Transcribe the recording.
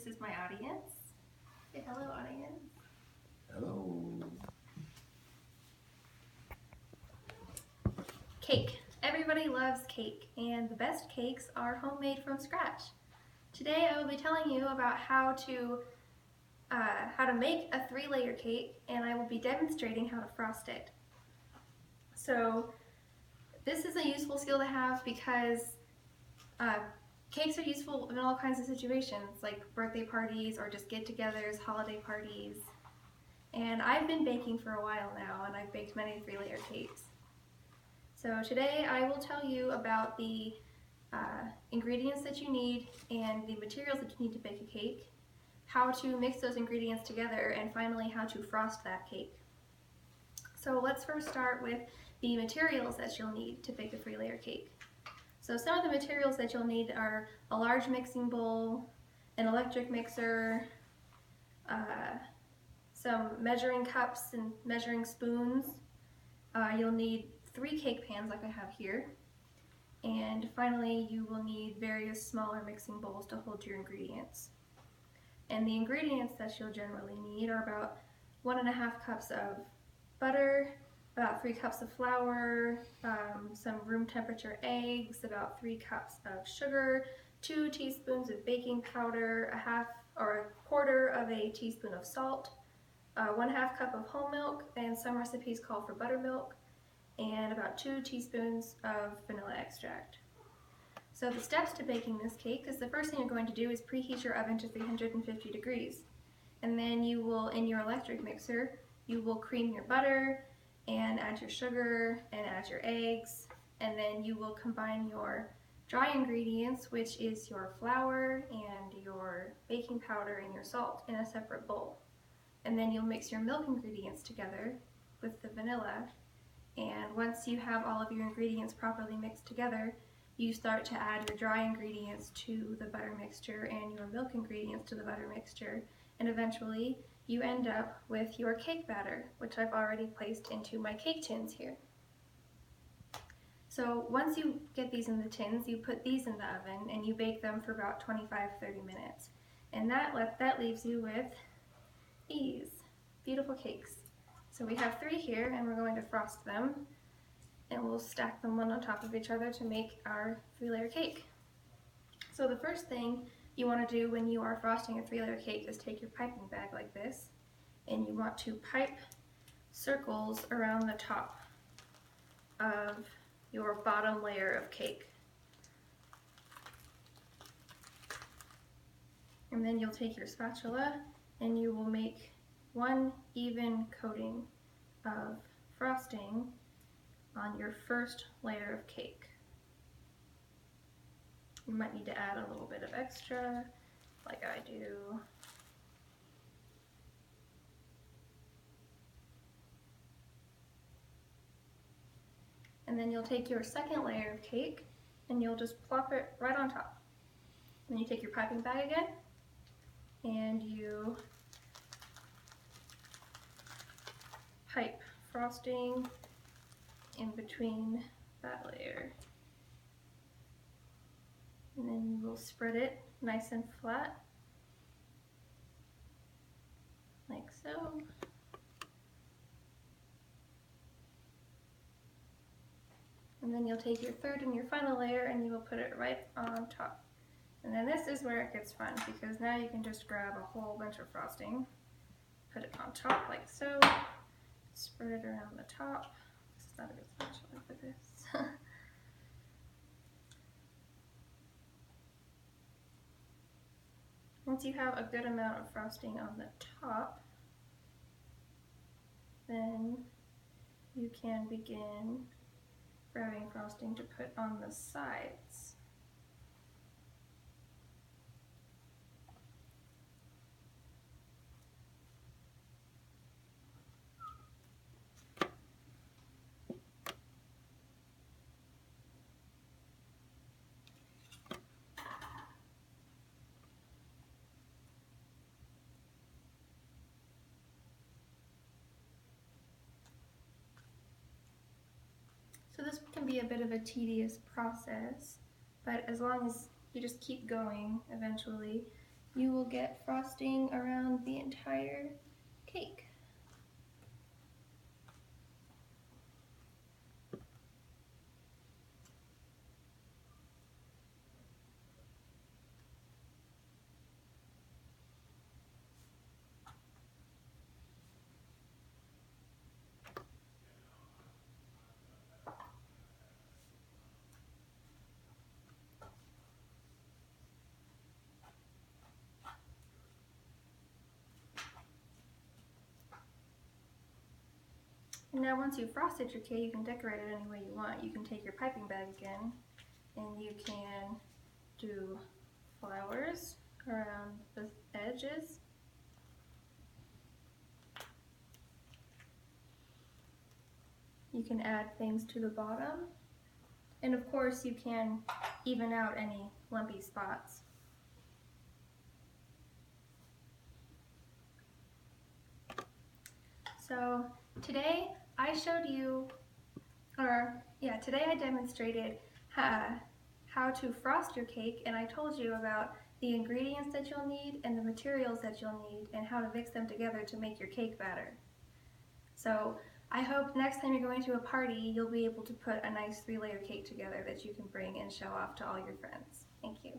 This is my audience. Say hello, audience. Hello. Cake. Everybody loves cake, and the best cakes are homemade from scratch. Today I will be telling you about how to make a 3-layer cake, and I will be demonstrating how to frost it. So this is a useful skill to have because cakes are useful in all kinds of situations, like birthday parties or just get-togethers, holiday parties. And I've been baking for a while now, and I've baked many 3-layer cakes. So today I will tell you about the ingredients that you need and the materials that you need to bake a cake, how to mix those ingredients together, and finally how to frost that cake. So let's first start with the materials that you'll need to bake a 3-layer cake. So some of the materials that you'll need are a large mixing bowl, an electric mixer, some measuring cups and measuring spoons. You'll need 3 cake pans like I have here. And finally, you will need various smaller mixing bowls to hold your ingredients. And the ingredients that you'll generally need are about 1.5 cups of butter, about 3 cups of flour, some room temperature eggs, about 3 cups of sugar, 2 teaspoons of baking powder, a quarter of a teaspoon of salt, 1/2 cup of whole milk, and some recipes call for buttermilk, and about 2 teaspoons of vanilla extract. So the steps to baking this cake is the first thing you're going to do is preheat your oven to 350 degrees. And then you will, in your electric mixer, you will cream your butter and add your sugar and add your eggs. And then you will combine your dry ingredients, which is your flour and your baking powder and your salt, in a separate bowl. And then you'll mix your milk ingredients together with the vanilla. And once you have all of your ingredients properly mixed together, you start to add your dry ingredients to the butter mixture and your milk ingredients to the butter mixture, and eventually you end up with your cake batter, which I've already placed into my cake tins here. So once you get these in the tins, you put these in the oven and you bake them for about 25-30 minutes. And that leaves you with these beautiful cakes. So we have 3 here, and we're going to frost them, and we'll stack them one on top of each other to make our 3-layer cake. So the first thing you want to do when you are frosting a 3-layer cake is take your piping bag like this, and you want to pipe circles around the top of your bottom layer of cake. And then you'll take your spatula and you will make one even coating of frosting on your first layer of cake. You might need to add a little bit of extra, like I do. And then you'll take your second layer of cake and you'll just plop it right on top. Then you take your piping bag again and you pipe frosting in between that layer. And then you will spread it nice and flat, like so. And then you'll take your third and your final layer and you will put it right on top. And then this is where it gets fun, because now you can just grab a whole bunch of frosting, put it on top like so, spread it around the top. This is not a good spatula for this. Once you have a good amount of frosting on the top, then you can begin grabbing frosting to put on the sides. So this can be a bit of a tedious process, but as long as you just keep going, eventually you will get frosting around the entire cake. And now once you've frosted your cake, you can decorate it any way you want. You can take your piping bag again and you can do flowers around the edges. You can add things to the bottom. And of course you can even out any lumpy spots. So today I showed you, today I demonstrated how to frost your cake, and I told you about the ingredients that you'll need and the materials that you'll need and how to mix them together to make your cake batter. So I hope next time you're going to a party, you'll be able to put a nice 3-layer cake together that you can bring and show off to all your friends. Thank you.